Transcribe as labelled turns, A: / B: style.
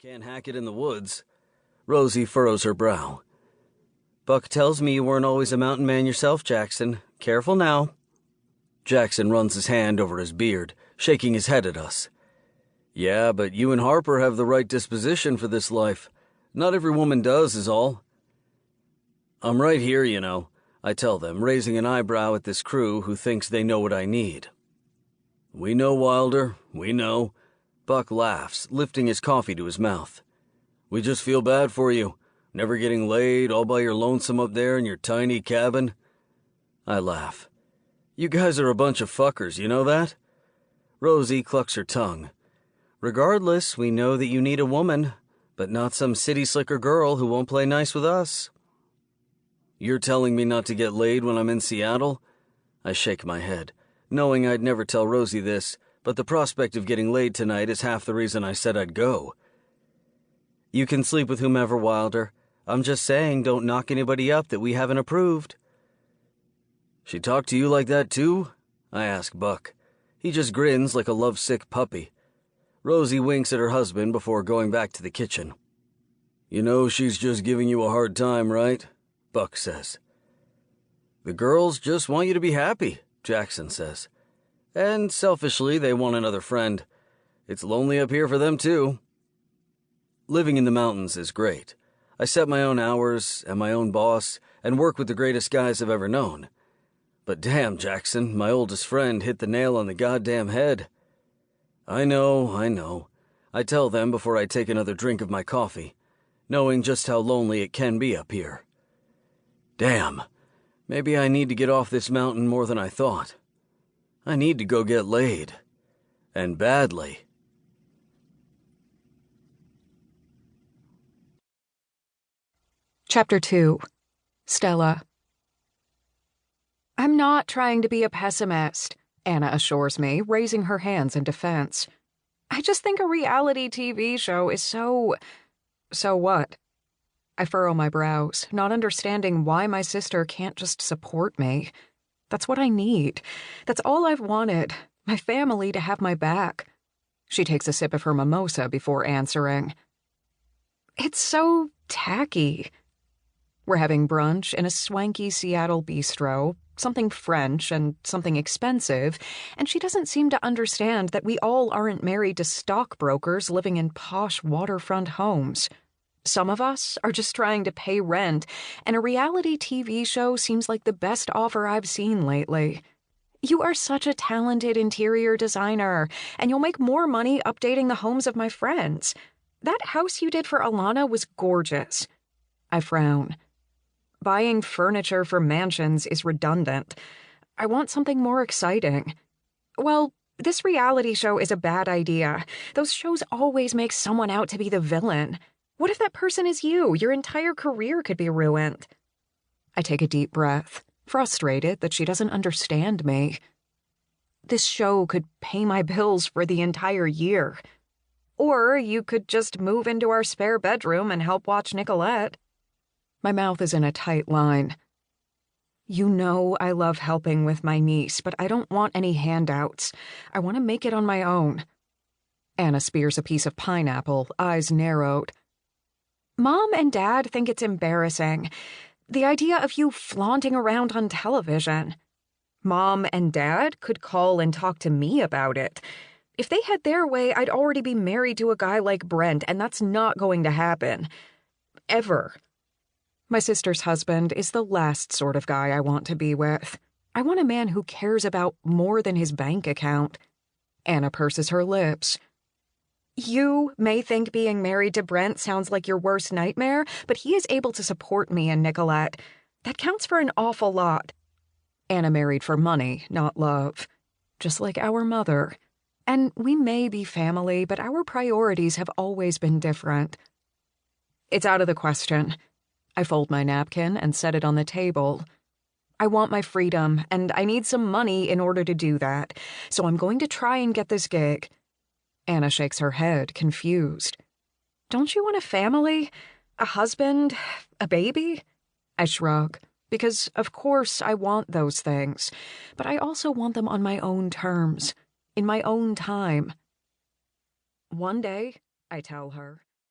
A: Can't hack it in the woods. Rosie furrows her brow. Buck tells me you weren't always a mountain man yourself, Jackson. Careful now. Jackson runs his hand over his beard, shaking his head at us. Yeah, but you and Harper have the right disposition for this life. Not every woman does, is all. I'm right here, you know, I tell them, raising an eyebrow at this crew who thinks they know what I need. We know, Wilder, we know. Buck laughs, lifting his coffee to his mouth. We just feel bad for you, never getting laid, all by your lonesome up there in your tiny cabin. I laugh. You guys are a bunch of fuckers, you know that? Rosie clucks her tongue. Regardless, we know that you need a woman, but not some city slicker girl who won't play nice with us. You're telling me not to get laid when I'm in Seattle? I shake my head, knowing I'd never tell Rosie this, but the prospect of getting laid tonight is half the reason I said I'd go. You can sleep with whomever, Wilder. I'm just saying don't knock anybody up that we haven't approved. She talked to you like that too? I ask Buck. He just grins like a lovesick puppy. Rosie winks at her husband before going back to the kitchen. You know she's just giving you a hard time, right? Buck says. The girls just want you to be happy, Jackson says. And selfishly, they want another friend. It's lonely up here for them, too. Living in the mountains is great. I set my own hours, am my own boss, and work with the greatest guys I've ever known. But damn, Jackson, my oldest friend hit the nail on the goddamn head. I know. I tell them before I take another drink of my coffee, knowing just how lonely it can be up here. Damn, maybe I need to get off this mountain more than I thought. I need to go get laid. And badly.
B: Chapter 2. Stella. I'm not trying to be a pessimist, Anna assures me, raising her hands in defense. I just think a reality TV show is so what? I furrow my brows, not understanding why my sister can't just support me. That's what I need. That's all I've wanted. My family to have my back. She takes a sip of her mimosa before answering. It's so tacky. We're having brunch in a swanky Seattle bistro, something French and something expensive, and she doesn't seem to understand that we all aren't married to stockbrokers living in posh waterfront homes. Some of us are just trying to pay rent, and a reality TV show seems like the best offer I've seen lately. You are such a talented interior designer, and you'll make more money updating the homes of my friends. That house you did for Alana was gorgeous. I frown. Buying furniture for mansions is redundant. I want something more exciting. Well, this reality show is a bad idea. Those shows always make someone out to be the villain. What if that person is you? Your entire career could be ruined. I take a deep breath, frustrated that she doesn't understand me. This show could pay my bills for the entire year. Or you could just move into our spare bedroom and help watch Nicolette. My mouth is in a tight line. You know I love helping with my niece, but I don't want any handouts. I want to make it on my own. Anna spears a piece of pineapple, eyes narrowed. Mom and Dad think it's embarrassing. The idea of you flaunting around on television. Mom and Dad could call and talk to me about it. If they had their way, I'd already be married to a guy like Brent, and that's not going to happen. Ever. My sister's husband is the last sort of guy I want to be with. I want a man who cares about more than his bank account. Anna purses her lips. You may think being married to Brent sounds like your worst nightmare, but he is able to support me and Nicolette. That counts for an awful lot. Anna married for money, not love. Just like our mother. And we may be family, but our priorities have always been different. It's out of the question. I fold my napkin and set it on the table. I want my freedom, and I need some money in order to do that, so I'm going to try and get this gig. Anna shakes her head, confused. Don't you want a family? A husband? A baby? I shrug, because of course I want those things, but I also want them on my own terms, in my own time. One day, I tell her.